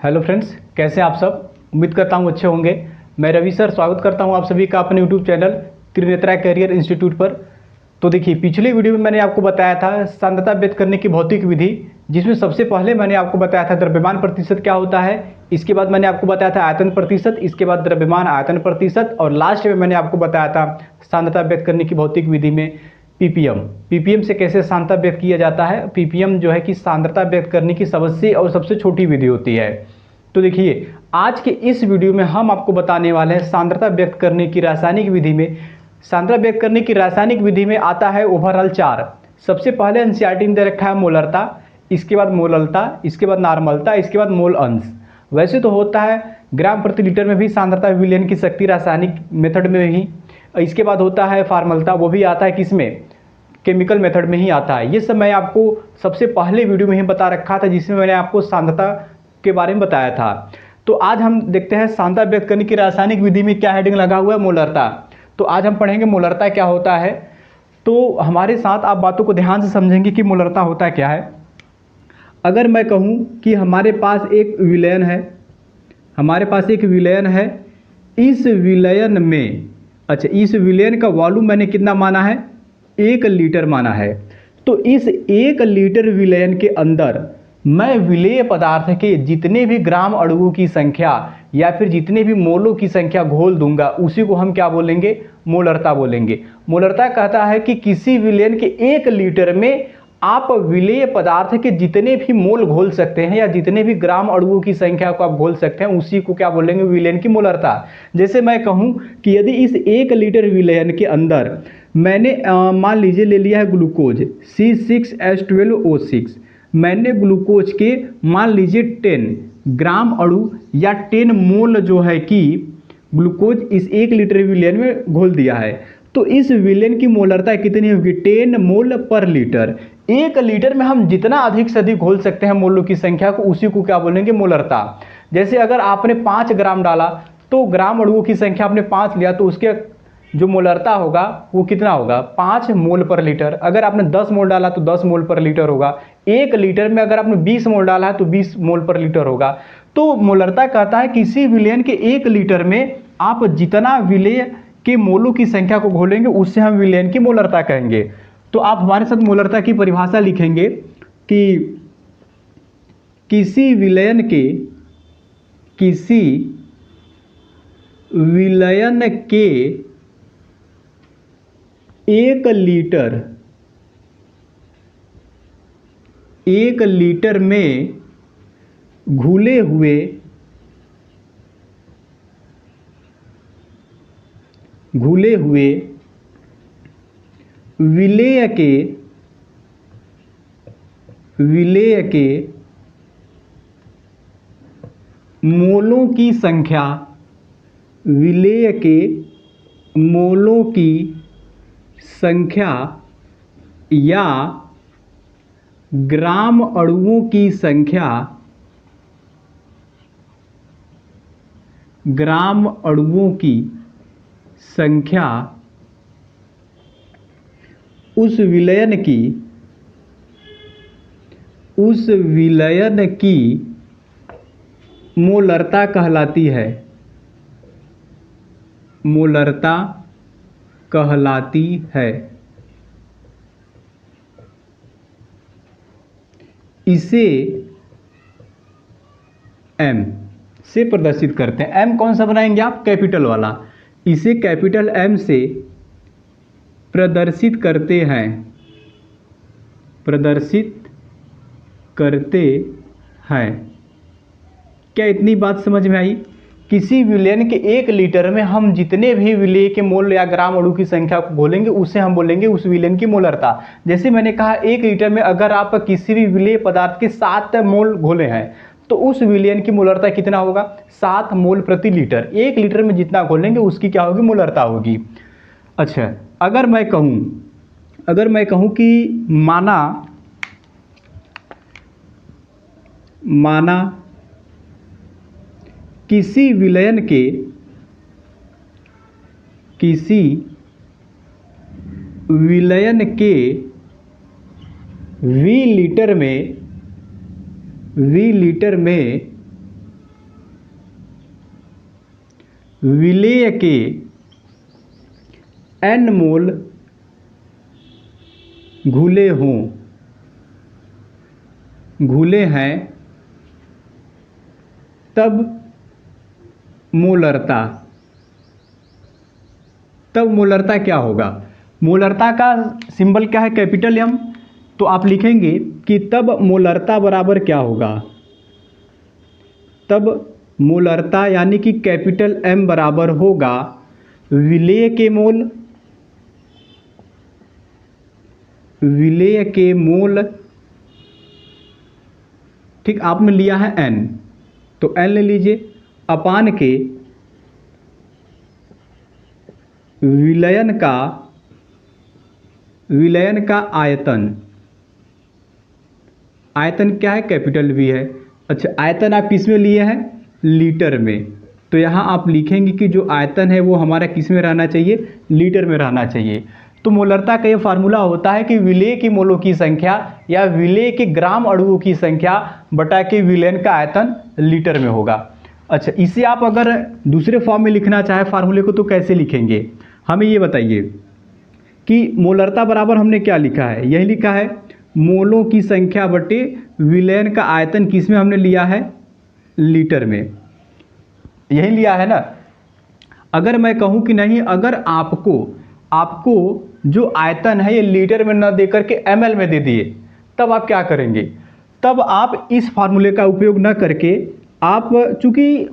Hello friends, कैसे आप सब। उम्मीद करता हूँ अच्छे होंगे। मैं रवि सर स्वागत करता हूँ आप सभी का अपने YouTube channel Trinetra career institute पर। तो देखिए, पिछले वीडियो में मैंने आपको बताया था सांद्रता व्यक्त करने की भौतिक विधि, जिसमें सबसे पहले मैंने आपको बताया था द्रव्यमान प्रतिशत क्या होता है। इसके बाद मैंने आपको बताया था आयतन प्रतिशत, इसके बाद द्रव्यमान आयतन प्रतिशत, और लास्ट में मैंने आपको बताया था सांद्रता व्यक्त करने की भौतिक विधि में पीपीएम। पीपीएम से कैसे सांद्रता व्यक्त किया जाता है। पीपीएम जो है कि सांद्रता व्यक्त करने की सबसे छोटी विधि होती है। तो देखिए, आज के इस वीडियो में हम आपको बताने वाले हैं सांद्रता व्यक्त करने की रासायनिक विधि में। सांद्रता व्यक्त करने की रासायनिक विधि में आता है ओवरऑल 4। सबसे पहले एनसीईआरटी ने दे रखा है मोलरता, इसके बाद मोललता, इसके बाद नॉर्मलता, इसके बाद मोल अंश। वैसे तो होता है ग्राम प्रति लीटर में भी सांद्रता विलयन की शक्ति रासायनिक मेथड में ही। इसके बाद होता है फार्मलता, वो भी आता है किसमें, केमिकल मेथड में ही आता है। ये सब मैं आपको सबसे पहले वीडियो में ही बता रखा था, जिसमें मैंने आपको सांद्रता के बारे में बताया था। तो आज हम देखते हैं सांद्रता व्यक्त करने की रासायनिक विधि में क्या हेडिंग लगा हुआ है, मोलरता। तो आज हम पढ़ेंगे मोलरता क्या होता है। तो हमारे साथ आप बातों को ध्यान से समझेंगे कि मोलरता होता क्या है। अगर मैं कहूँ कि हमारे पास एक विलयन है, इस विलयन में, अच्छा, इस विलयन का वॉल्यूम मैंने कितना माना है, 1 लीटर माना है। तो इस 1 लीटर विलयन के अंदर मैं विलेय पदार्थ के जितने भी ग्राम अणुओं की संख्या या फिर जितने भी मोलों की संख्या घोल दूंगा, उसी को हम क्या बोलेंगे, मोलरता बोलेंगे। मोलरता कहता है कि किसी विलयन के 1 लीटर में आप विलेय पदार्थ के जितने भी मोल घोल सकते हैं या जितने भी ग्राम अणुओं की संख्या को आप घोल सकते हैं, उसी को क्या बोलेंगे, विलयन की मोलरता। जैसे मैं कहूं कि यदि इस 1 लीटर विलयन के अंदर मैंने मान लीजिए ले लिया है ग्लूकोज C6H12O6, मैंने ग्लूकोज के मान लीजिए 10 ग्राम अणु या 10 मोल जो है कि ग्लूकोज इस 1 लीटर विलयन में घोल दिया है। तो इस विलयन की मोलरता कितनी होगी, 10 मोल पर लीटर। 1 लीटर में हम जितना अधिक से अधिक घोल सकते हैं मोलों की संख्या को, उसी को क्या बोलेंगे, मोलरता। जैसे अगर आपने 5 ग्राम डाला तो ग्राम अणुओं की संख्या आपने 5 लिया, तो उसके जो मोलरता होगा वो कितना होगा, 5 मोल पर लीटर। अगर आपने 10 मोल डाला तो 10 मोल पर लीटर होगा। 1 लीटर में अगर आपने 20 मोल डाला है तो 20 मोल पर लीटर होगा। तो मोलरता कहता है किसी विलयन के 1 लीटर में आप जितना विलेय के मोलों की संख्या को घोलेंगे, उससे हम विलयन की मोलरता कहेंगे। तो आप हमारे साथ मोलरता की परिभाषा लिखेंगे कि किसी विलयन के 1 लीटर में घुले हुए विलेय के मोलों की संख्या, विलेय के मोलों की संख्या या ग्राम अणुओं की संख्या उस विलयन की मोलरता कहलाती है, इसे M से प्रदर्शित करते हैं। M कौन सा बनाएंगे आप, कैपिटल वाला। इसे कैपिटल M से प्रदर्शित करते हैं। क्या इतनी बात समझ में आई। किसी विलयन के 1 लीटर में हम जितने भी विलेय के मोल या ग्राम अणु की संख्या को घोलेंगे, उसे हम बोलेंगे उस विलयन की मोलरता। जैसे मैंने कहा 1 लीटर में अगर आप किसी भी विलेय पदार्थ के 7 मोल घोले हैं, तो उस विलयन की मोलरता कितना होगा, 7 मोल प्रति लीटर। 1 लीटर में जितना घोलेंगे उसकी क्या होगी, मोलरता होगी। अच्छा, अगर मैं कहूँ कि माना किसी विलयन के वी लीटर में विलेय के n मोल घुले हैं तब मोलरता क्या होगा। मोलरता का सिंबल क्या है, कैपिटल एम। तो आप लिखेंगे कि तब मोलरता बराबर क्या होगा, तब मोलरता यानी कि कैपिटल एम बराबर होगा विलेय के मोल, ठीक, आपने लिया है n, तो n ले लीजिए, अपान के विलयन का आयतन क्या है, कैपिटल V है। अच्छा, आयतन आप किस में लिए हैं, लीटर में। तो यहाँ आप लिखेंगे कि जो आयतन है वो हमारा किस में रहना चाहिए, लीटर में रहना चाहिए। तो मोलरता का ये फार्मूला होता है कि विलेय की मोलों की संख्या या विलेय के ग्राम अणुओं की संख्या बटा के विलयन का आयतन लीटर में होगा। अच्छा, इसे आप अगर दूसरे फॉर्म में लिखना चाहे फार्मूले को तो कैसे लिखेंगे, हमें ये बताइए कि मोलरता बराबर हमने क्या लिखा है, यही लिखा है मोलों की संख्या बटे विलयन का आयतन, किस में हमने लिया है, लीटर में, यही लिया है ना। अगर मैं कहूँ कि नहीं, अगर आपको जो आयतन है ये लीटर में न दे करके ml में दे दिए, तब आप क्या करेंगे, तब आप इस फार्मूले का उपयोग न करके आप, चूंकि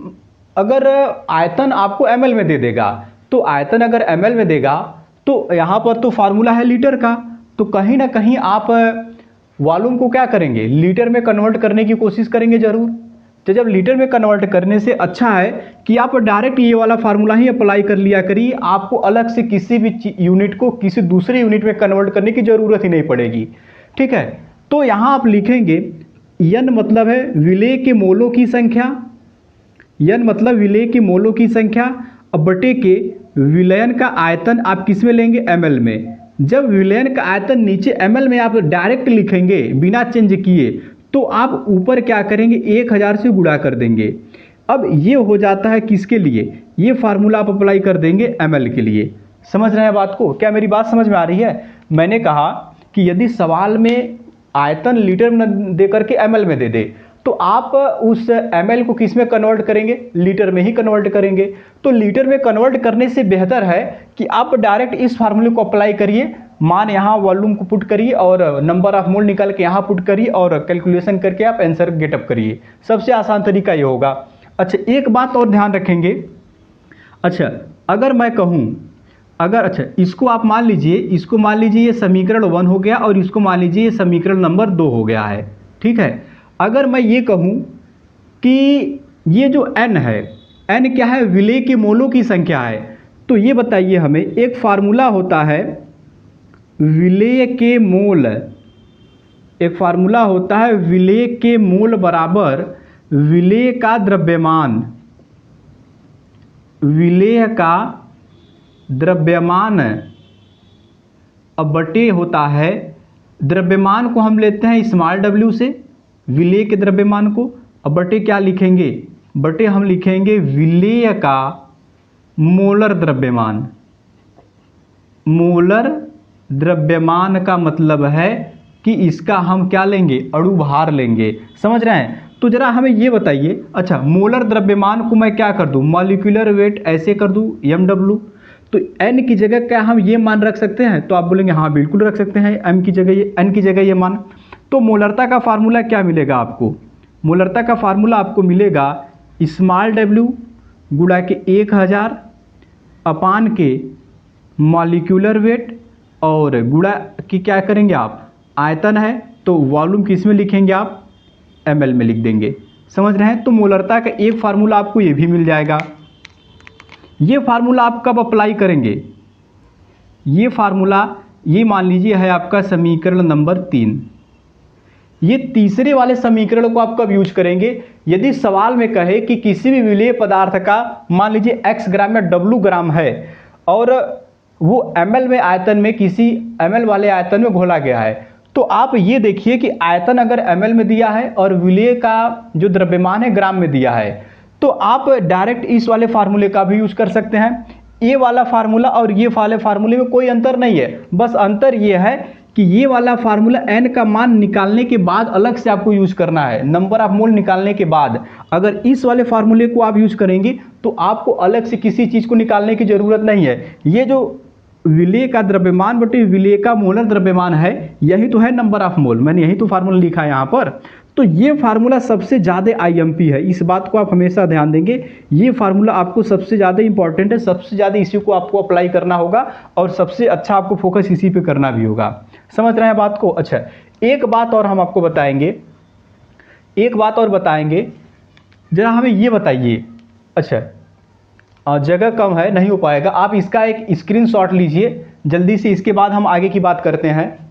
अगर आयतन आपको ml में दे देगा, तो आयतन अगर ml में देगा तो यहाँ पर तो फार्मूला है लीटर का, तो कहीं ना कहीं आप वॉल्यूम को क्या करेंगे, लीटर में कन्वर्ट करने की कोशिश करेंगे जरूर। तो जब लीटर में कन्वर्ट करने से अच्छा है कि आप डायरेक्ट ये वाला फार्मूला ही अप्लाई कर लिया करिए, आपको अलग से किसी भी यूनिट को किसी दूसरे यूनिट में कन्वर्ट करने की ज़रूरत ही नहीं पड़ेगी, ठीक है। तो यहाँ आप लिखेंगे n मतलब है विलेय के मोलों की संख्या, n मतलब विलेय के मोलों की संख्या, अब बटे के विलयन का आयतन आप किस में लेंगे, ml में। जब विलयन का आयतन नीचे ml में आप डायरेक्ट लिखेंगे बिना चेंज किए, तो आप ऊपर क्या करेंगे, 1000 से गुणा कर देंगे। अब ये हो जाता है किसके लिए, ये फार्मूला आप अप्लाई कर देंगे ml के लिए। समझ रहे हैं बात को, क्या मेरी बात समझ में आ रही है। मैंने कहा कि यदि सवाल में आयतन लीटर में न दे करके ml में दे दे, तो आप उस ml को किस में कन्वर्ट करेंगे, लीटर में ही कन्वर्ट करेंगे। तो लीटर में कन्वर्ट करने से बेहतर है कि आप डायरेक्ट इस फार्मूले को अप्लाई करिए, मान यहाँ वॉल्यूम को पुट करिए और नंबर ऑफ मोल निकाल के यहाँ पुट करिए और कैलकुलेशन करके आप आंसर गेटअप करिए। सबसे आसान तरीका ये होगा। अच्छा, एक बात और ध्यान रखेंगे। अच्छा, अगर मैं कहूँ, अगर, अच्छा, इसको आप मान लीजिए, इसको मान लीजिए ये समीकरण 1 हो गया और इसको मान लीजिए ये समीकरण नंबर 2 हो गया है, ठीक है। अगर मैं ये कहूँ कि ये जो n है, n क्या है, विलेय के मोलों की संख्या है, तो ये बताइए हमें, एक फार्मूला होता है विलेय के मोल, एक फार्मूला होता है विलेय के मोल बराबर विलेय का द्रव्यमान, विलेय का द्रव्यमान अब बटे होता है, द्रव्यमान को हम लेते हैं स्मॉल w से, विलेय के द्रव्यमान को, अब बटे क्या लिखेंगे, बटे हम लिखेंगे विलेय का मोलर द्रव्यमान। मोलर द्रव्यमान का मतलब है कि इसका हम क्या लेंगे, अणु भार लेंगे। समझ रहे हैं। तो जरा हमें ये बताइए, अच्छा, मोलर द्रव्यमान को मैं क्या कर दूं, मॉलिक्यूलर वेट ऐसे कर दूं mw, तो n की जगह क्या हम ये मान रख सकते हैं, तो आप बोलेंगे हाँ बिल्कुल रख सकते हैं, m की जगह ये, n की जगह ये मान। तो मोलरता का फार्मूला क्या मिलेगा आपको, मोलरता का फार्मूला आपको मिलेगा स्मॉल w गुणा के 1000 अपान के मॉलिक्यूलर वेट और गुणा की क्या करेंगे आप, आयतन है तो वॉल्यूम किस में लिखेंगे आप, ml में लिख देंगे। समझ रहे हैं। तो मोलरता का एक फार्मूला आपको ये भी मिल जाएगा। ये फार्मूला आप कब अप्लाई करेंगे, ये फार्मूला, ये मान लीजिए है आपका समीकरण नंबर 3। ये तीसरे वाले समीकरण को आप कब यूज करेंगे, यदि सवाल में कहे कि किसी भी विलेय पदार्थ का मान लीजिए x ग्राम या w ग्राम है और वो ml में आयतन में, किसी ml वाले आयतन में घोला गया है, तो आप ये देखिए कि आयतन अगर ml में दिया है और विलेय का जो द्रव्यमान है ग्राम में दिया है, तो आप डायरेक्ट इस वाले फार्मूले का भी यूज़ कर सकते हैं। ये वाला फार्मूला और ये वाले फार्मूले में कोई अंतर नहीं है, बस अंतर ये है कि ये वाला फार्मूला n का मान निकालने के बाद अलग से आपको यूज़ करना है, नंबर ऑफ मोल निकालने के बाद। अगर इस वाले फार्मूले को आप यूज़ करेंगे तो आपको अलग से किसी चीज़ को निकालने की ज़रूरत नहीं है। ये जो विलेय का द्रव्यमान बटे विलेय का मोलर द्रव्यमान है, यही तो है नंबर ऑफ मोल, मैंने यही तो फार्मूला लिखा है यहाँ पर। तो ये फार्मूला सबसे ज़्यादा आईएमपी है, इस बात को आप हमेशा ध्यान देंगे। ये फार्मूला आपको सबसे ज़्यादा इंपॉर्टेंट है, सबसे ज़्यादा इसी को आपको अप्लाई करना होगा और सबसे अच्छा आपको फोकस इसी पे करना भी होगा। समझ रहे हैं बात को? अच्छा, एक बात और हम आपको बताएंगे, एक बात और बताएंगे, जरा हमें ये बताइए। अच्छा, जगह कम है, नहीं हो पाएगा, आप इसका एक स्क्रीनशॉट लीजिए जल्दी से, इसके बाद हम आगे की बात करते हैं।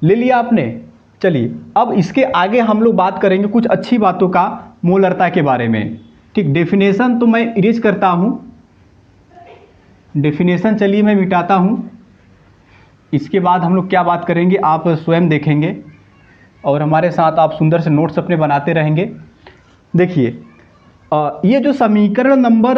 ले लिया आपने? चलिए अब इसके आगे हम लोग बात करेंगे कुछ अच्छी बातों का मोलरता के बारे में। ठीक, डेफिनेशन तो मैं इरेज करता हूँ, डेफिनेशन चलिए मैं मिटाता हूँ। इसके बाद हम लोग क्या बात करेंगे आप स्वयं देखेंगे और हमारे साथ आप सुंदर से नोट्स अपने बनाते रहेंगे। देखिए, ये जो समीकरण नंबर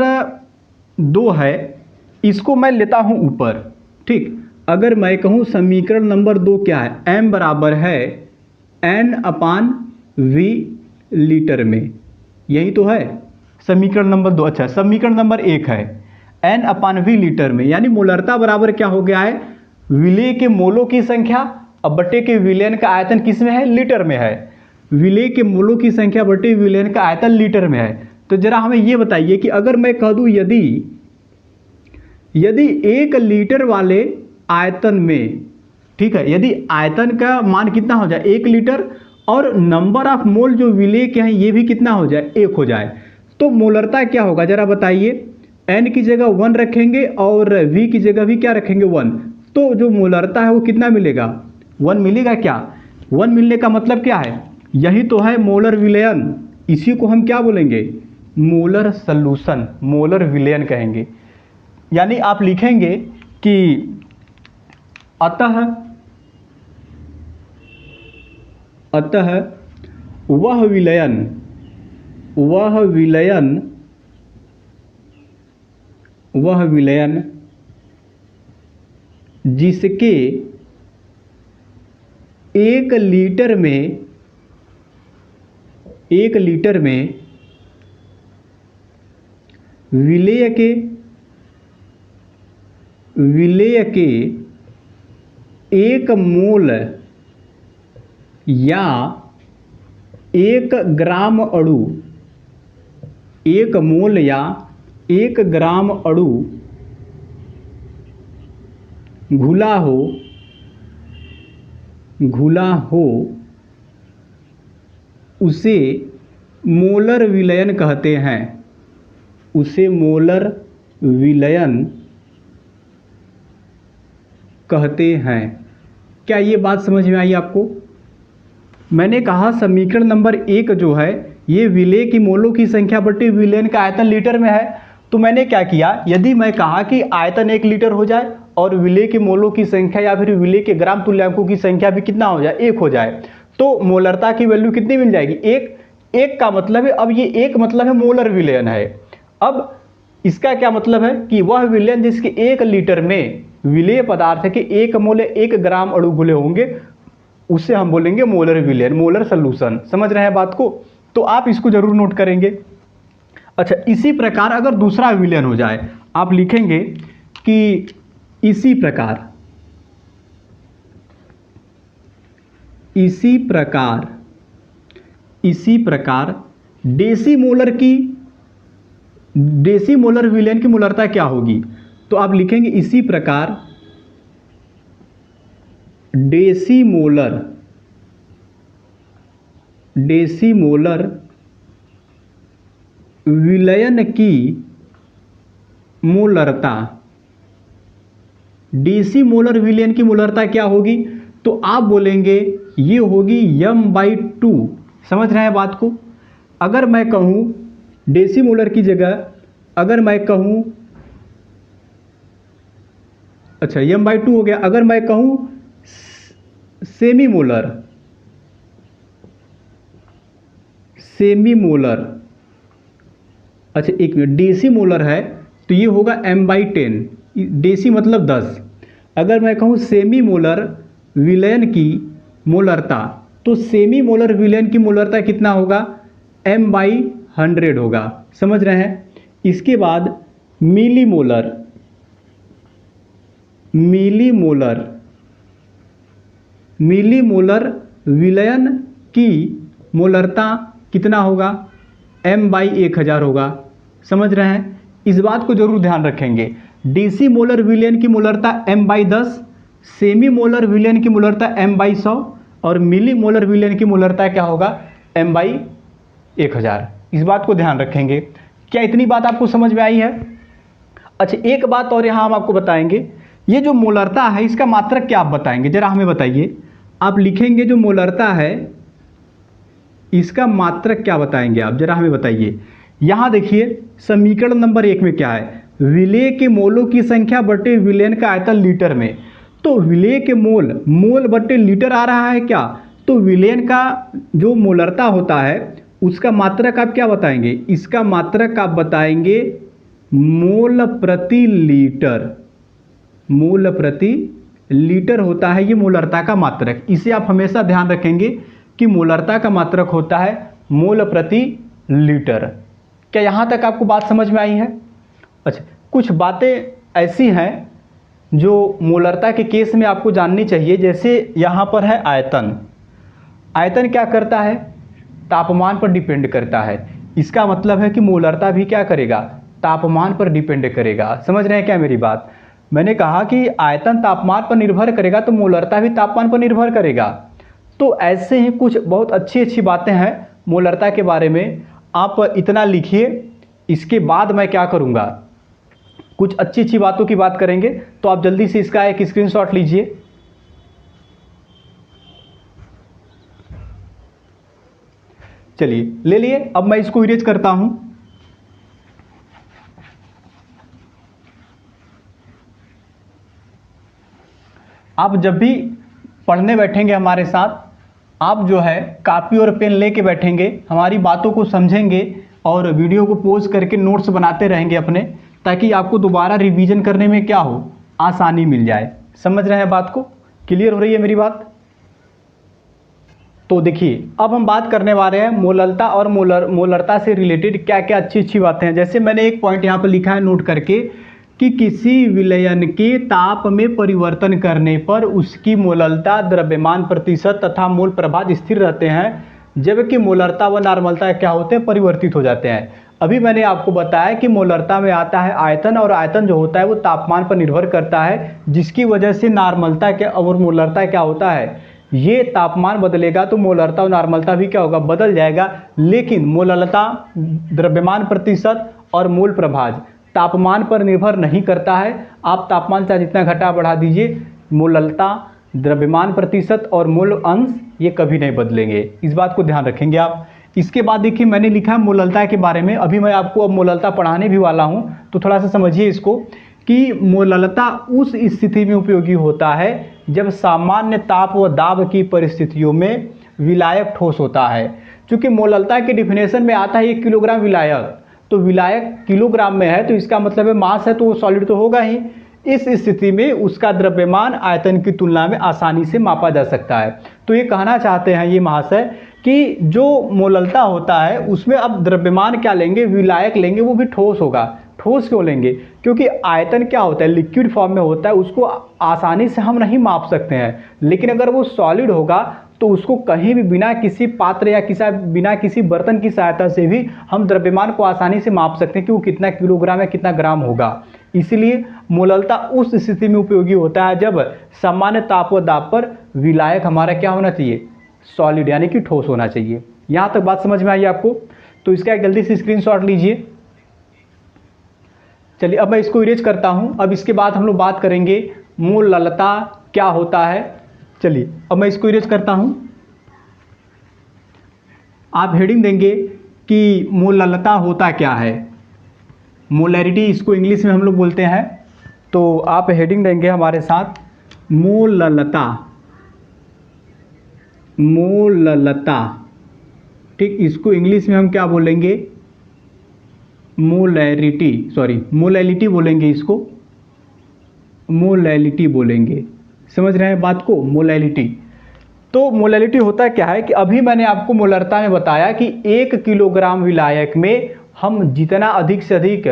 2 है, इसको मैं लेता हूँ ऊपर। ठीक, अगर मैं कहूँ समीकरण नंबर 2 क्या है, m बराबर है n/v लीटर में, यही तो है समीकरण नंबर 2। अच्छा, समीकरण नंबर 1 है n/v लीटर में, यानी मोलरता बराबर क्या हो गया है, विलेय के मोलों की संख्या अब बटे के विलयन का आयतन किस में है, लीटर में है। विलेय के मोलों की संख्या बटे विलयन का आयतन लीटर में है। तो जरा हमें ये बताइए कि अगर मैं कह दूं यदि 1 लीटर वाले आयतन में, ठीक है, यदि आयतन का मान कितना हो जाए 1 लीटर और नंबर ऑफ मोल जो विलेय के हैं ये भी कितना हो जाए, 1 हो जाए, तो मोलरता क्या होगा जरा बताइए। n की जगह 1 रखेंगे और v की जगह भी क्या रखेंगे, 1, तो जो मोलरता है वो कितना मिलेगा, 1 मिलेगा। क्या 1 मिलने का मतलब क्या है, यही तो है मोलर विलयन, इसी को हम क्या बोलेंगे, मोलर सॉल्यूशन, मोलर विलयन कहेंगे। यानी आप लिखेंगे कि अतः वह विलयन जिसके 1 लीटर में विलेय के 1 मोल या 1 ग्राम अणु, 1 मोल या 1 ग्राम अणु घुला हो उसे मोलर विलयन कहते हैं, उसे मोलर विलयन कहते हैं। क्या ये बात समझ में आई आपको? मैंने कहा समीकरण नंबर 1 जो है ये विलेय की मोलों की संख्या बटे विलयन का आयतन लीटर में है। तो मैंने क्या किया, यदि मैं कहा कि आयतन 1 लीटर हो जाए और विलेय के मोलों की संख्या या फिर विलेय के ग्राम तुल्यांकों की संख्या भी कितना हो जाए, 1 हो जाए, तो मोलरता की वैल्यू कितनी मिल जाएगी, 1 का मतलब है, अब ये 1 मतलब है मोलर विलयन है। अब इसका क्या मतलब है कि वह विलयन जिसके 1 लीटर में विलेय पदार्थ के 1 मोल 1 ग्राम अणु घुले होंगे उसे हम बोलेंगे मोलर विलयन, मोलर सॉल्यूशन। समझ रहे हैं बात को? तो आप इसको जरूर नोट करेंगे। अच्छा, इसी प्रकार अगर दूसरा विलयन हो जाए, आप लिखेंगे कि इसी प्रकार डेसीमोलर विलयन की मोलरता क्या होगी, तो आप लिखेंगे इसी प्रकार डेसीमोलर विलयन की मोलरता, डेसीमोलर विलयन की मोलरता क्या होगी, तो आप बोलेंगे ये होगी m/2। समझ रहे हैं बात को? अगर मैं कहूं डेसीमोलर की जगह अगर मैं कहूं, अच्छा m/2 हो गया, अगर मैं कहूं सेमी मोलर, अच्छा एक मिनट, डेसी मोलर है तो ये होगा m/10, डेसी मतलब 10। अगर मैं कहूँ सेमी मोलर विलयन की मोलरता, तो सेमी मोलर विलयन की मोलरता कितना होगा, m/100 होगा। समझ रहे हैं। इसके बाद मिली मोलर, मिली मोलर विलयन की मोलरता कितना होगा, m/1000 होगा। समझ रहे हैं। इस बात को जरूर ध्यान रखेंगे। डीसी मोलर विलयन की मोलरता m/10, सेमी मोलर विलयन की मोलरता m/100 और मिली मोलर विलयन की मोलरता क्या होगा, m/1000। इस बात को ध्यान रखेंगे। क्या इतनी बात आपको समझ में आई है? अच्छा एक बात और यहाँ हम आपको बताएंगे, ये जो मोलरता है इसका मात्रक क्या आप बताएंगे, जरा हमें बताइए। आप लिखेंगे जो मोलरता है इसका मात्रक क्या बताएंगे आप, जरा हमें बताइए। यहाँ देखिए समीकरण नंबर 1 में क्या है, विलेय के मोलों की संख्या बटे विलयन का आयतन लीटर में। तो विलेय के मोल बटे लीटर आ रहा है क्या, तो विलयन का जो मोलरता होता है उसका मात्रक आप क्या बताएंगे, इसका मात्रक आप बताएंगे मोल प्रति लीटर। मोल प्रति लीटर होता है ये मोलरता का मात्रक। इसे आप हमेशा ध्यान रखेंगे कि मोलरता का मात्रक होता है मोल प्रति लीटर। क्या यहाँ तक आपको बात समझ में आई है? अच्छा कुछ बातें ऐसी हैं जो मोलरता के केस में आपको जाननी चाहिए। जैसे यहाँ पर है आयतन। आयतन क्या करता है, तापमान पर डिपेंड करता है। इसका मतलब है कि मोलरता भी क्या करेगा, तापमान पर डिपेंड करेगा। समझ रहे हैं क्या मेरी बात? मैंने कहा कि आयतन तापमान पर निर्भर करेगा तो मोलरता भी तापमान पर निर्भर करेगा। तो ऐसे ही कुछ बहुत अच्छी बातें हैं मोलरता के बारे में। आप इतना लिखिए, इसके बाद मैं क्या करूँगा, कुछ अच्छी बातों की बात करेंगे। तो आप जल्दी से इसका एक स्क्रीनशॉट लीजिए। चलिए ले लिए। अब मैं इसको इरेज करता हूं। आप जब भी पढ़ने बैठेंगे हमारे साथ, आप जो है कापी और पेन लेके बैठेंगे, हमारी बातों को समझेंगे और वीडियो को पॉज करके नोट्स बनाते रहेंगे अपने, ताकि आपको दोबारा रिवीजन करने में क्या हो, आसानी मिल जाए। समझ रहे हैं बात को? क्लियर हो रही है मेरी बात? तो देखिए अब हम बात करने वाले हैं मोलरता और मोलरता से रिलेटेड क्या क्या अच्छी बातें हैं। जैसे मैंने एक पॉइंट यहाँ पर लिखा है नोट करके कि किसी विलयन के ताप में परिवर्तन करने पर उसकी मोलरता, द्रव्यमान प्रतिशत तथा मोल प्रभाज स्थिर रहते हैं, जबकि मोलरता व नॉर्मलता क्या होते हैं, परिवर्तित हो जाते हैं। अभी मैंने आपको बताया कि मोलरता में आता है आयतन, और आयतन जो होता है वो तापमान पर निर्भर करता है, जिसकी वजह से नॉर्मलता क्या और मोलरता क्या होता है, ये तापमान बदलेगा तो मोलरता और नॉर्मलता भी क्या होगा, बदल जाएगा। लेकिन मोलरता, द्रव्यमान प्रतिशत और मोल प्रभाज तापमान पर निर्भर नहीं करता है। आप तापमान चाहे जितना घटा बढ़ा दीजिए, मोलरता, द्रव्यमान प्रतिशत और मोल अंश ये कभी नहीं बदलेंगे। इस बात को ध्यान रखेंगे आप। इसके बाद देखिए मैंने लिखा है मोलरता के बारे में। अभी मैं आपको अब मोलरता पढ़ाने भी वाला हूँ, तो थोड़ा सा समझिए इसको कि मोलरता उस स्थिति में उपयोगी होता है जब सामान्य ताप व दाब की परिस्थितियों में विलायक ठोस होता है। क्योंकि मोलरता के डिफिनेशन में आता है 1 किलोग्राम विलायक, तो विलायक किलोग्राम में है तो इसका मतलब है मास है तो वो सॉलिड तो होगा ही। इस स्थिति में उसका द्रव्यमान आयतन की तुलना में आसानी से मापा जा सकता है। तो ये कहना चाहते हैं ये महाशय कि जो मोलरता होता है उसमें अब द्रव्यमान क्या लेंगे, विलायक लेंगे, वो भी ठोस होगा। ठोस क्यों लेंगे? क्योंकि आयतन क्या होता है, लिक्विड फॉर्म में होता है, उसको आसानी से हम नहीं माप सकते हैं। लेकिन अगर वो सॉलिड होगा तो उसको कहीं भी बिना किसी पात्र या बिना किसी बर्तन की सहायता से भी हम द्रव्यमान को आसानी से माप सकते हैं कि वो कितना किलोग्राम या कितना ग्राम होगा। इसलिए मोलरता उस स्थिति में उपयोगी होता है जब सामान्य ताप व दाब पर विलायक हमारा क्या होना चाहिए, सॉलिड यानी कि ठोस होना चाहिए। यहाँ तक बात समझ में आई आपको? तो इसका एक जल्दी से स्क्रीनशॉट लीजिए। चलिए अब मैं इसको इरेज करता हूँ। अब इसके बाद हम लोग बात करेंगे मोलरता क्या होता है। चलिए अब मैं इसको इरेज करता हूँ। आप हेडिंग देंगे कि मोलरता होता क्या है, मोलैरिटी इसको इंग्लिश में हम लोग बोलते हैं। तो आप हेडिंग देंगे हमारे साथ मोलरता, मोलरता, ठीक, इसको इंग्लिश में हम क्या बोलेंगे, मोलैरिटी, सॉरी मोलैलिटी बोलेंगे, इसको मोलैलिटी बोलेंगे। समझ रहे हैं बात को, मोलैलिटी। तो मोलैलिटी होता क्या है कि अभी मैंने आपको मोलरता में बताया कि 1 किलोग्राम विलायक में हम जितना अधिक से अधिक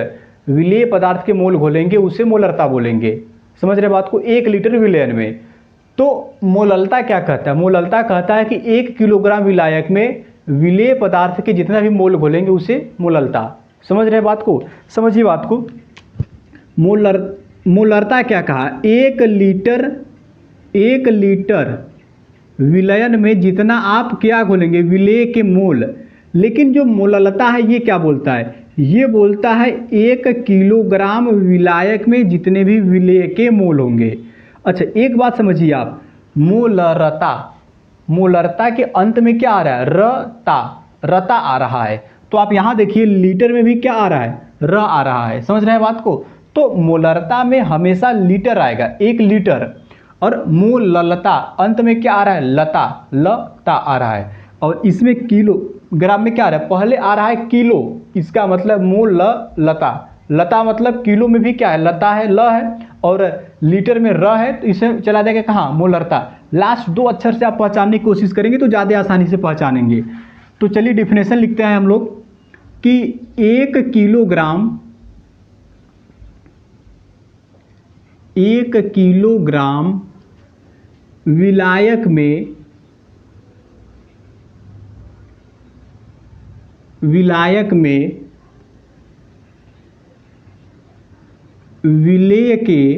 विलेय पदार्थ के मोल घोलेंगे उसे मोलरता बोलेंगे। समझ रहे बात को, 1 लीटर विलयन में। तो मोललता क्या कहता है, मोललता कहता है कि 1 किलोग्राम विलायक में विलेय पदार्थ के जितना भी मोल घोलेंगे उसे मोललता। समझ रहे बात को, समझिए बात को। मोलरता क्या कहा, 1 लीटर विलयन में जितना आप क्या घोलेंगे, विलेय के मोल। लेकिन जो मोललता है ये क्या बोलता है, ये बोलता है 1 किलोग्राम विलायक में जितने भी विलेय के मोल होंगे। अच्छा एक बात समझिए आप, मोलरता के अंत में क्या आ रहा है, रता आ रहा है। तो आप यहाँ देखिए लीटर में भी क्या आ रहा है, र आ रहा है। समझ रहे हैं बात को। तो मोलरता में हमेशा लीटर आएगा, 1 लीटर। और मोललता अंत में क्या आ रहा है, लता आ रहा है। और इसमें किलोग्राम में क्या आ रहा है, पहले आ रहा है किलो, इसका मतलब लता मतलब किलो में भी क्या है, लता है, ल है, और लीटर में र है, तो इसे चला जाएगा कहाँ, मोलरता। लास्ट 2 अक्षर से आप पहचानने की कोशिश करेंगे तो ज़्यादा आसानी से पहचानेंगे। तो चलिए डिफिनेशन लिखते हैं हम लोग कि 1 किलोग्राम विलायक में विलेय के,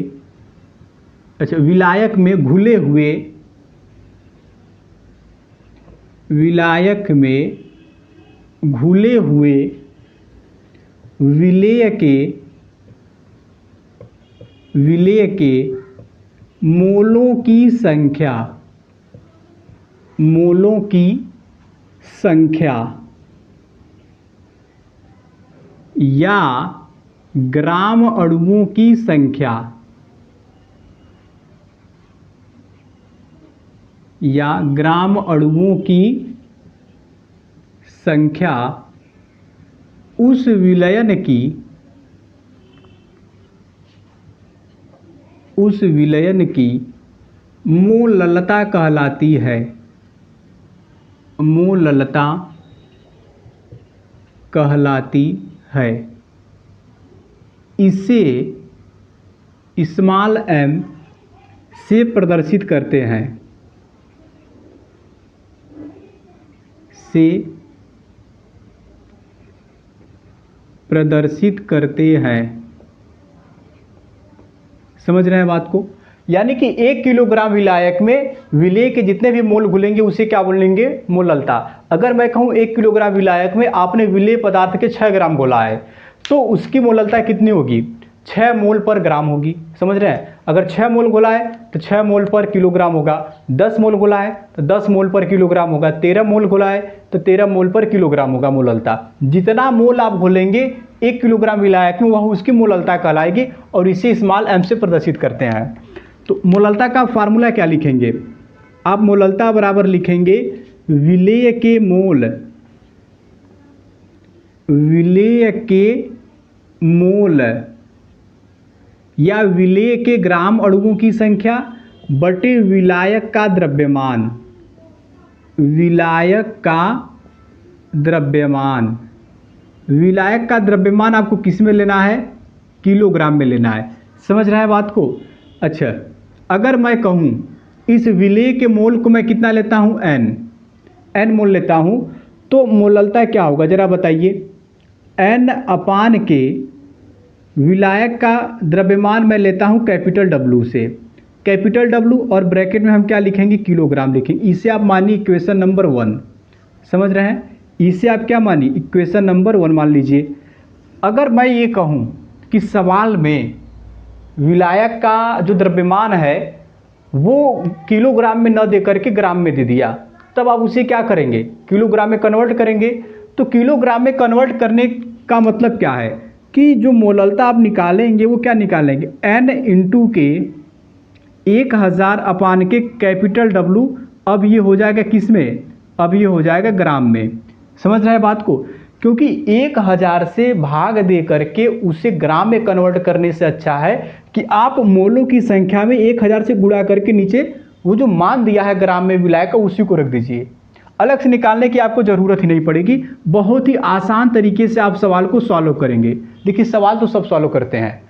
अच्छा विलायक में घुले हुए, विलायक में घुले हुए विलेय के मोलों की संख्या या ग्राम अणुओं की संख्या उस विलयन की मोललता कहलाती है। मोललता कहलाती है। इसे स्मॉल m से प्रदर्शित करते हैं, समझ रहे हैं बात को। यानी कि 1 किलोग्राम विलायक में विलेय के जितने भी मोल घुलेंगे उसे क्या बोलेंगे, मोललता। अगर मैं कहूँ 1 किलोग्राम विलायक में आपने विलेय पदार्थ के 6 ग्राम घोला है तो उसकी मोललता कितनी होगी, 6 मोल पर ग्राम होगी। समझ रहे हैं, अगर 6 मोल घोला है तो 6 मोल पर किलोग्राम होगा, 10 मोल घोला है तो 10 मोल पर किलोग्राम होगा, 13 मोल घोला है तो 13 मोल पर किलोग्राम होगा मोललता। जितना मोल आप घोलेंगे 1 किलोग्राम विलायक में वह उसकी मोललता कहलाएगी और इसे स्मॉल m से प्रदर्शित करते हैं। तो मोललता का फार्मूला क्या लिखेंगे आप, मोललता बराबर लिखेंगे विलेय के मोल या विलेय के ग्राम अणुओं की संख्या बटे विलायक का द्रव्यमान। विलायक का द्रव्यमान आपको किस में लेना है, किलोग्राम में लेना है। समझ रहे हैं बात को। अच्छा अगर मैं कहूँ इस विलेय के मोल को मैं कितना लेता हूँ, n मोल लेता हूँ, तो मोललता क्या होगा जरा बताइए। n अपान के विलायक का द्रव्यमान मैं लेता हूँ कैपिटल W से, कैपिटल W और ब्रैकेट में हम क्या लिखेंगे, किलोग्राम लिखेंगे। इसे आप मानिए इक्वेशन नंबर 1। समझ रहे हैं, इसे आप क्या मानिए, इक्वेशन नंबर 1 मान लीजिए। अगर मैं ये कहूँ कि सवाल में विलायक का जो द्रव्यमान है वो किलोग्राम में न दे करके ग्राम में दे दिया, तब आप उसे क्या करेंगे, किलोग्राम में कन्वर्ट करेंगे। तो किलोग्राम में कन्वर्ट करने का मतलब क्या है कि जो मोललता आप निकालेंगे वो क्या निकालेंगे, n इंटू के 1000 अपान के कैपिटल W। अब ये हो जाएगा किस में, अब ये हो जाएगा ग्राम में। समझ रहे हैं बात को? क्योंकि 1000 से भाग दे करके उसे ग्राम में कन्वर्ट करने से अच्छा है कि आप मोलों की संख्या में 1000 से गुणा करके नीचे वो जो मान दिया है ग्राम में विलायक का उसी को रख दीजिए। अलग से निकालने की आपको ज़रूरत ही नहीं पड़ेगी। बहुत ही आसान तरीके से आप सवाल को सॉल्व करेंगे। देखिए सवाल तो सब सॉल्व करते हैं,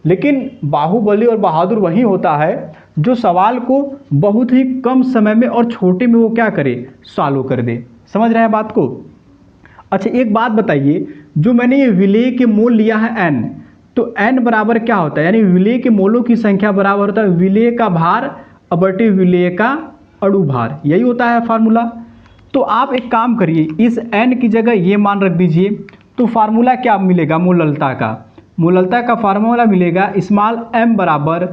लेकिन बाहुबली और बहादुर वही होता है जो सवाल को बहुत ही कम समय में और छोटे में वो क्या करे, सॉल्व कर दे। समझ रहे हैं बात को? अच्छा एक बात बताइए, जो मैंने ये विलेय के मोल लिया है n, तो n बराबर क्या होता है? यानी विलेय के मोलों की संख्या बराबर होता है विलेय का भार बटे विलेय का अणु भार। यही होता है फार्मूला। तो आप एक काम करिए, इस n की जगह ये मान रख दीजिए। तो फार्मूला क्या मिलेगा मोललता का? मोललता का फार्मूला मिलेगा स्मॉल m बराबर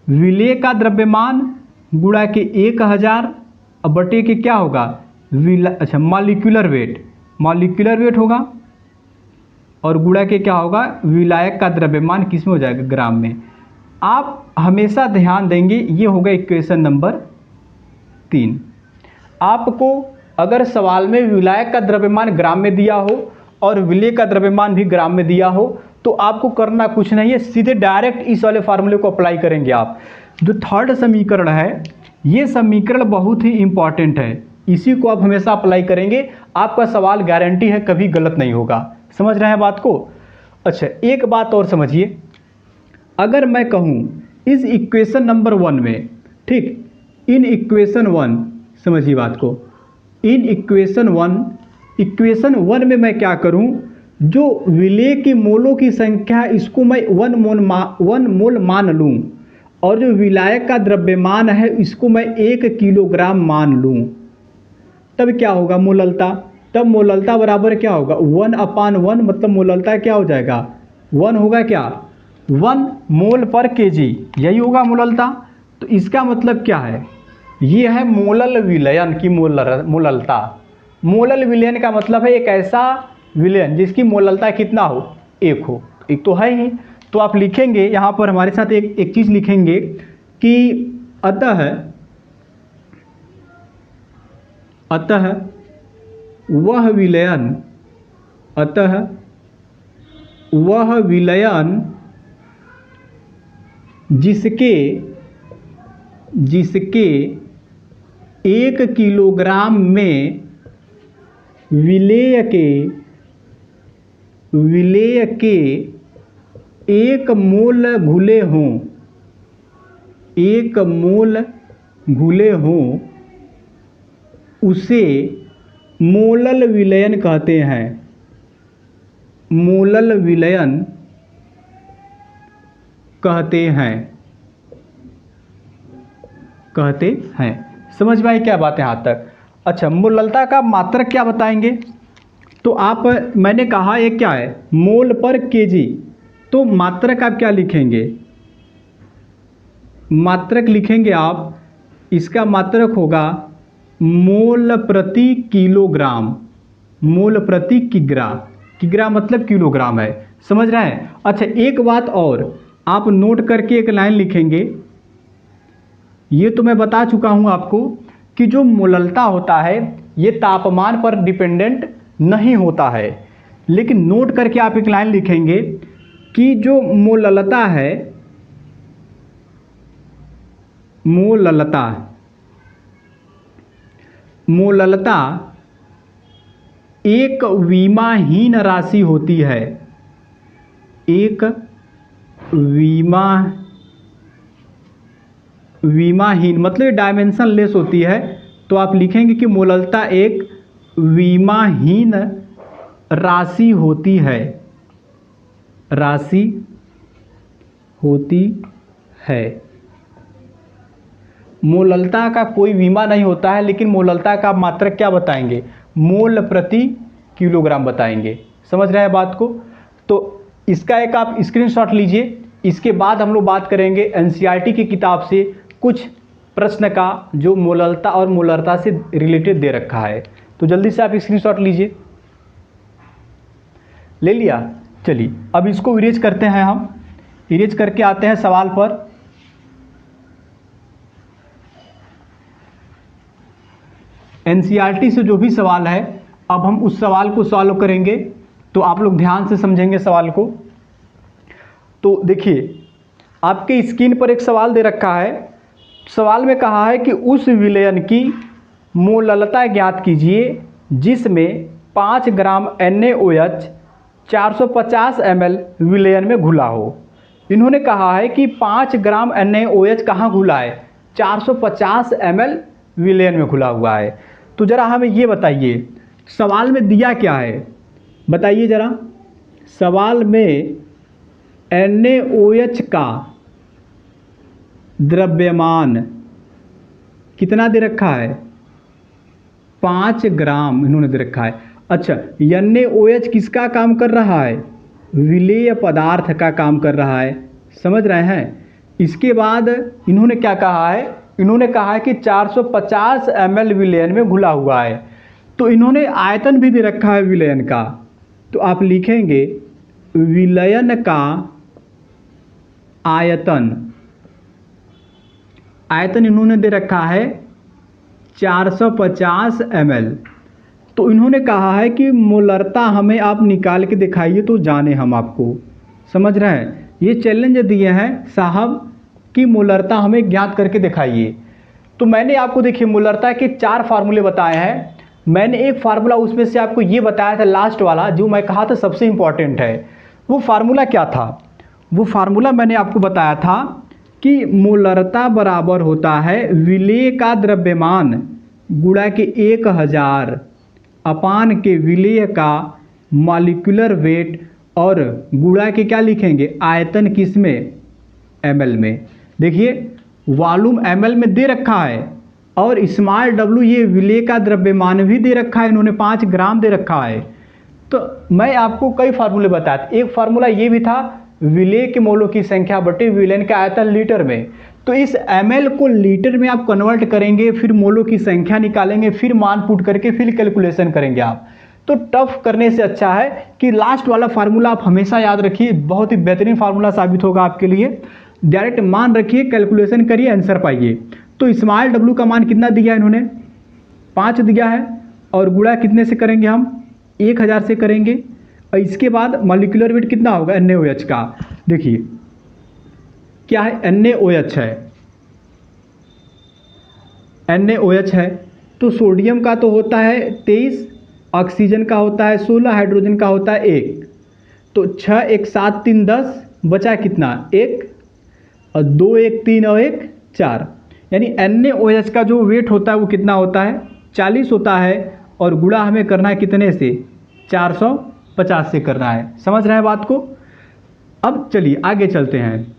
विलेय का द्रव्यमान गुणा के 1000 बटे के क्या होगा, मॉलिक्यूलर वेट, मॉलिक्यूलर वेट होगा, और गुणा के क्या होगा, विलायक का द्रव्यमान किस में हो जाएगा, ग्राम में। आप हमेशा ध्यान देंगे, ये होगा इक्वेशन नंबर 3। आपको अगर सवाल में विलायक का द्रव्यमान ग्राम में दिया हो और विलेय का द्रव्यमान भी ग्राम में दिया हो तो आपको करना कुछ नहीं है, सीधे डायरेक्ट इस वाले फार्मूले को अप्लाई करेंगे आप। जो थर्ड समीकरण है, ये समीकरण बहुत ही इंपॉर्टेंट है, इसी को आप हमेशा अप्लाई करेंगे, आपका सवाल गारंटी है कभी गलत नहीं होगा। समझ रहे हैं बात को? अच्छा एक बात और समझिए, अगर मैं कहूँ इस इक्वेशन नंबर 1 में, ठीक, इन इक्वेशन 1, समझिए बात को, इन इक्वेशन 1 में मैं क्या करूँ, जो विलेय के मोलों की संख्या इसको मैं 1 मोल मान लूँ, और जो विलायक का द्रव्यमान है इसको मैं 1 किलोग्राम मान लूँ, तब क्या होगा मोललता? तब मोललता बराबर क्या होगा, 1/1, मतलब मोललता क्या हो जाएगा, 1 होगा क्या, 1 मोल पर केजी, यही होगा मोललता। तो इसका मतलब क्या है, ये है मोलल विलयन की मोललता। मोलल विलयन का मतलब है एक ऐसा विलयन जिसकी मोललता कितना हो, 1 हो। एक तो है ही, तो आप लिखेंगे यहाँ पर हमारे साथ एक चीज़ लिखेंगे कि अतः वह विलयन जिसके 1 किलोग्राम में विलेय के 1 मोल घुले हों, उसे मोलल विलयन कहते हैं। मोलल विलयन कहते हैं। समझ में आई क्या बात है यहाँ तक? अच्छा मोललता का मात्रक क्या बताएंगे? तो आप, मैंने कहा ये क्या है, मोल पर केजी, तो मात्रक आप क्या लिखेंगे, मात्रक लिखेंगे आप, इसका मात्रक होगा मोल प्रति किलोग्राम, मोल प्रति किग्रा, किग्रा मतलब किलोग्राम है। समझ रहे हैं? अच्छा एक बात और आप नोट करके एक लाइन लिखेंगे, ये तो मैं बता चुका हूँ आपको कि जो मोललता होता है ये तापमान पर डिपेंडेंट नहीं होता है, लेकिन नोट करके आप एक लाइन लिखेंगे कि जो मोललता है, मोललता एक विमाहीन राशि होती है, एक विमाहीन मतलब डायमेंशन लेस होती है। तो आप लिखेंगे कि मोललता एक विमाहीन राशि होती है। मोललता का कोई विमा नहीं होता है, लेकिन मोललता का मात्रक क्या बताएंगे, मोल प्रति किलोग्राम बताएंगे। समझ रहे हैं बात को? तो इसका एक आप स्क्रीनशॉट लीजिए। इसके बाद हम लोग बात करेंगे एनसीईआरटी की किताब से कुछ प्रश्न का जो मोललता और मोलरता से रिलेटेड दे रखा है। तो जल्दी से आप स्क्रीनशॉट लीजिए। ले लिया? चलिए अब इसको इरेज करते हैं, हम इरेज करके आते हैं सवाल पर। एनसीईआरटी से जो भी सवाल है अब हम उस सवाल को सॉल्व करेंगे, तो आप लोग ध्यान से समझेंगे सवाल को। तो देखिए, आपके स्क्रीन पर एक सवाल दे रखा है। सवाल में कहा है कि उस विलयन की मोललता ज्ञात कीजिए जिसमें 5 ग्राम NaOH 450 ml विलयन में घुला हो। इन्होंने कहा है कि 5 ग्राम NaOH कहाँ घुला है, 450 ml विलयन में घुला हुआ है। तो ज़रा हमें ये बताइए सवाल में दिया क्या है, बताइए ज़रा। सवाल में NaOH का द्रव्यमान कितना दे रखा है, 5 ग्राम इन्होंने दे रखा है। अच्छा, NaOH किसका काम कर रहा है, विलेय पदार्थ का काम कर रहा है, समझ रहे हैं। इसके बाद इन्होंने क्या कहा है, इन्होंने कहा है कि 450 ml विलयन में घुला हुआ है। तो इन्होंने आयतन भी दे रखा है विलयन का, तो आप लिखेंगे विलयन का आयतन, आयतन इन्होंने दे रखा है 450 ml। तो इन्होंने कहा है कि मोलरता हमें आप निकाल के दिखाइए तो जाने हम आपको, समझ रहे हैं। ये चैलेंज दिए हैं साहब कि मोलरता हमें ज्ञात करके दिखाइए। तो मैंने आपको देखिए मोलरता के 4 फार्मूले बताए हैं। मैंने एक फार्मूला उसमें से आपको ये बताया था, लास्ट वाला जो मैं कहा था सबसे इम्पॉर्टेंट है। वो फार्मूला क्या था, वो फार्मूला मैंने आपको बताया था कि मोलरता बराबर होता है विलेय का द्रव्यमान गुणा के 1000 अपान के विलेय का मॉलिक्यूलर वेट और गुणा के क्या लिखेंगे, आयतन किस में, ml में। देखिए वॉल्यूम ml में दे रखा है और स्मॉल w ये विलेय का द्रव्यमान भी दे रखा है, इन्होंने 5 ग्राम दे रखा है। तो मैं आपको कई फार्मूले बताया, एक फार्मूला ये भी था विलेय के मोलों की संख्या बटे विलयन का आयतन लीटर में। तो इस ml को लीटर में आप कन्वर्ट करेंगे, फिर मोलों की संख्या निकालेंगे, फिर मान पुट करके फिर कैलकुलेशन करेंगे आप। तो टफ करने से अच्छा है कि लास्ट वाला फार्मूला आप हमेशा याद रखिए, बहुत ही बेहतरीन फार्मूला साबित होगा आपके लिए। डायरेक्ट मान रखिए, कैलकुलेशन करिए, आंसर पाइए। तो स्मॉल w का मान कितना दिया इन्होंने, 5 दिया है, और गुणा कितने से करेंगे हम, 1000 से करेंगे। और इसके बाद मॉलिक्यूलर वेट कितना होगा NaOH का, देखिए क्या है, NaOH है, NaOH है। तो सोडियम का तो होता है 23, ऑक्सीजन का होता है 16, हाइड्रोजन का होता है 1। तो 6 1 7 3 10, बचा कितना 1, और 2 1 3 और 1 4, यानी NaOH का जो वेट होता है वो कितना होता है, 40 होता है। और गुणा हमें करना है कितने से, 450 से करना है, समझ रहे हैं बात को। अब चलिए आगे चलते हैं।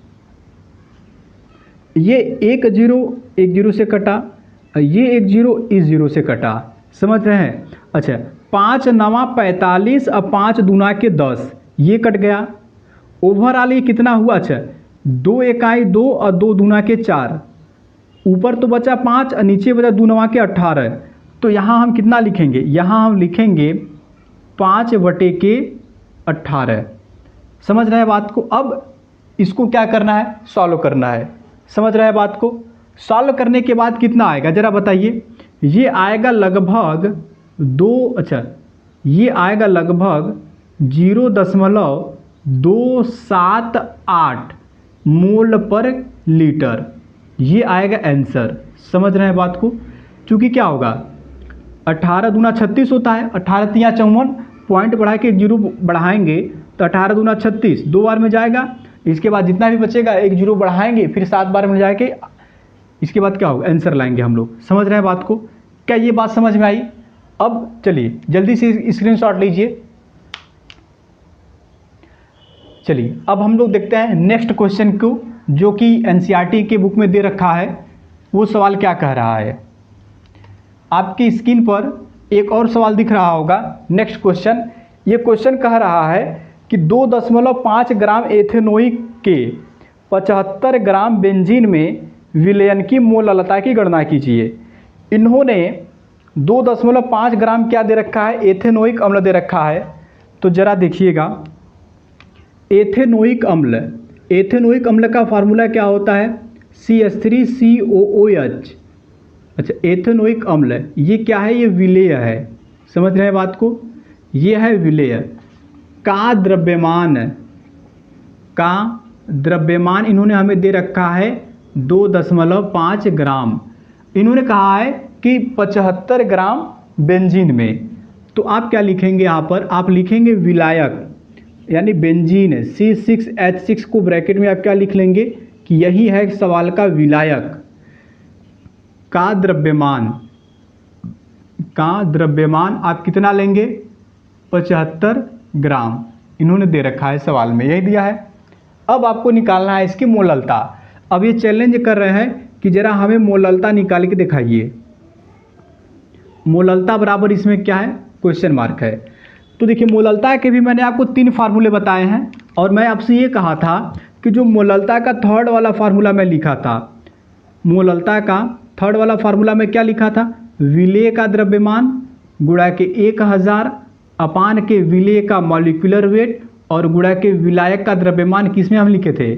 ये 1 0 1 0 से कटा, ये 1 0 इस 0 से कटा, समझ रहे हैं। अच्छा, 5 9 45 और 5 दूना के 10, ये कट गया। ओवरऑल ये कितना हुआ, अच्छा 2 इकाई 2 और 2 दूना के 4, ऊपर तो बचा 5 और नीचे बचा 2 9 के 18। तो यहाँ हम कितना लिखेंगे, यहाँ हम लिखेंगे 5 बटे के 18, समझ रहे हैं बात को। अब इसको क्या करना है, सॉल्व करना है, समझ रहे हैं बात को। सॉल्व करने के बाद कितना आएगा ज़रा बताइए, ये आएगा लगभग 2, अच्छा ये आएगा लगभग 0.278 मोल पर लीटर, ये आएगा आंसर, समझ रहे हैं बात को। चूँकि क्या होगा, 18 दूना 36 होता है, 18 3 54, पॉइंट बढ़ा के 0 बढ़ाएंगे तो 18 दूना 36, 2 बार में जाएगा। इसके बाद जितना भी बचेगा 1 0 बढ़ाएंगे, फिर 7 बार में जाके इसके बाद क्या होगा, आंसर लाएंगे हम लोग, समझ रहे हैं बात को। क्या ये बात समझ में आई। अब चलिए जल्दी से स्क्रीनशॉट लीजिए। चलिए अब हम लोग देखते हैं नेक्स्ट क्वेश्चन को, जो कि एनसीईआरटी के बुक में दे रखा है। वो सवाल क्या कह रहा है, आपकी स्क्रीन पर एक और सवाल दिख रहा होगा। नेक्स्ट क्वेश्चन, ये क्वेश्चन कह रहा है कि 2.5 ग्राम एथेनोइक के 75 ग्राम बेंजीन में विलयन की मोललता की गणना कीजिए। इन्होंने 2.5 ग्राम क्या दे रखा है, एथेनोइक अम्ल दे रखा है। तो ज़रा देखिएगा, एथेनोइक अम्ल, एथेनोइक अम्ल का फार्मूला क्या होता है, CH3COOH। अच्छा, एथेनोइक अम्ल ये क्या है, ये विलेय है, समझ रहे हैं बात को। ये है विलेय का द्रव्यमान इन्होंने हमें दे रखा है 2.5 ग्राम। इन्होंने कहा है कि 75 ग्राम बेंजीन में। तो आप क्या लिखेंगे यहाँ पर, आप लिखेंगे विलायक यानी बेंजीन C6H6 को ब्रैकेट में आप क्या लिख लेंगे कि यही है सवाल का विलायक का द्रव्यमान आप कितना लेंगे 75 ग्राम। इन्होंने दे रखा है सवाल में, यही दिया है। अब आपको निकालना है इसकी मोललता। अब ये चैलेंज कर रहे हैं कि जरा हमें मोललता निकाल के दिखाइए। मोललता बराबर इसमें क्या है, क्वेश्चन मार्क है। तो देखिए मोललता के भी मैंने आपको 3 फार्मूले बताए हैं और मैं आपसे ये कहा था कि जो मोललता का थर्ड वाला फार्मूला मैं लिखा था, मोललता का थर्ड वाला फार्मूला में क्या लिखा था, विलेय का द्रव्यमान गुणा के 1000 अपान के विलेय का मॉलिक्यूलर वेट और गुणा के विलायक का द्रव्यमान किसमें हम लिखे थे,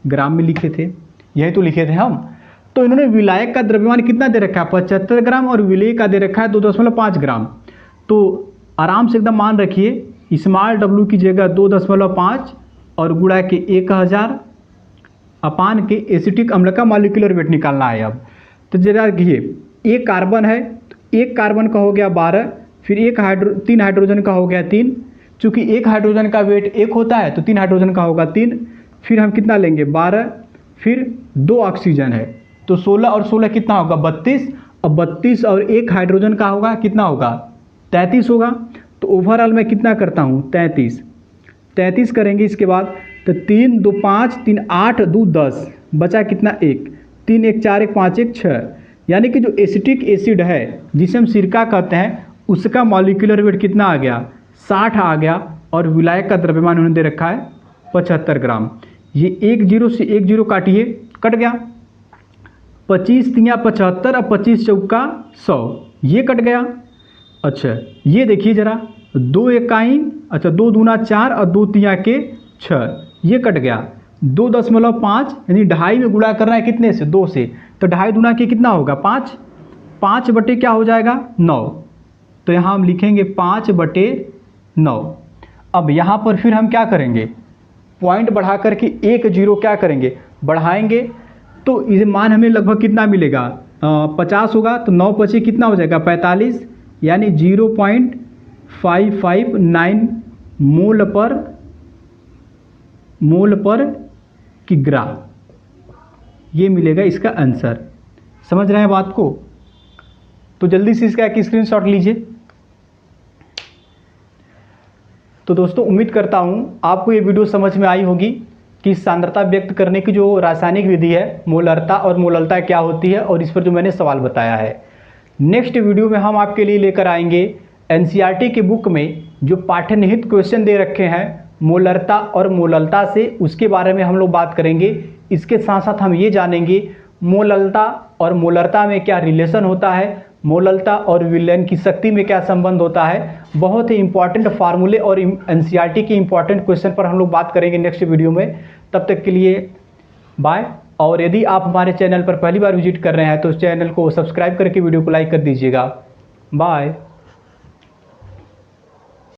ग्राम में लिखे थे। यही तो लिखे थे हम। तो इन्होंने विलायक का द्रव्यमान कितना दे रखा है 75 ग्राम और विलेय का दे रखा है 2.5 ग्राम। तो आराम से एकदम मान रखिए, स्मॉल w की जगह 2.5 और गुणा के 1000 अपान के एसिटिक अम्ल का मॉलिक्यूलर वेट निकालना है। अब तो जरा देखिए, एक कार्बन है तो एक कार्बन का हो गया 12, फिर 3 हाइड्रोजन का हो गया 3। चूँकि एक हाइड्रोजन का वेट 1 होता है तो 3 हाइड्रोजन का होगा 3। फिर हम कितना लेंगे 12, फिर 2 ऑक्सीजन है तो 16 और 16 कितना होगा 32। अब 32 और 1 हाइड्रोजन का होगा कितना होगा 33 होगा। तो ओवरऑल मैं कितना करता हूँ 33 करेंगे। इसके बाद तो 3 2 5 3 8 2 10 बचा कितना 1, 3 1 4 1 5 1 6। यानी कि जो एसिटिक एसिड है जिसे हम सिरका कहते हैं उसका मॉलिक्यूलर वेट कितना आ गया 60 आ गया और विलायक का द्रव्यमान उन्होंने दे रखा है 75 ग्राम। ये 1 0 से 1 0 काटिए, कट गया। 25 3 75 और 25 चौका 100, ये कट गया। अच्छा ये देखिए जरा 2 इकाई, अच्छा 2 दूना 4 और 2 तिया के 6, ये कट गया। 2.5 यानी 2.5 में गुणा करना है कितने से 2 से, तो 2.5 दूना के कितना होगा 5, 5 बटे क्या हो जाएगा 9। तो यहाँ हम लिखेंगे 5 बटे 9। अब यहाँ पर फिर हम क्या करेंगे, पॉइंट बढ़ा करके 1 0 क्या करेंगे बढ़ाएंगे। तो इस मान हमें लगभग कितना मिलेगा 50 होगा। तो 9 पचे कितना हो जाएगा 45, यानी 0.559 मोल पर किग्रा, ये मिलेगा इसका आंसर। समझ रहे हैं बात को। तो जल्दी से इसका एक स्क्रीनशॉट लीजिए। तो दोस्तों उम्मीद करता हूँ आपको ये वीडियो समझ में आई होगी कि सांद्रता व्यक्त करने की जो रासायनिक विधि है मोलरता और मोललता क्या होती है और इस पर जो मैंने सवाल बताया है। नेक्स्ट वीडियो में हम आपके लिए लेकर आएंगे एनसीईआरटी की बुक में जो पाठ्यनिहित क्वेश्चन दे रखे हैं मोलरता और मोललता से, उसके बारे में हम लोग बात करेंगे। इसके साथ साथ हम ये जानेंगे मोललता और मोलरता में क्या रिलेशन होता है, मोललता और विलयन की शक्ति में क्या संबंध होता है। बहुत ही इंपॉर्टेंट फार्मूले और एनसीईआरटी के इंपॉर्टेंट क्वेश्चन पर हम लोग बात करेंगे नेक्स्ट वीडियो में। तब तक के लिए बाय। और यदि आप हमारे चैनल पर पहली बार विजिट कर रहे हैं तो चैनल को सब्सक्राइब करके वीडियो को लाइक कर दीजिएगा। बाय।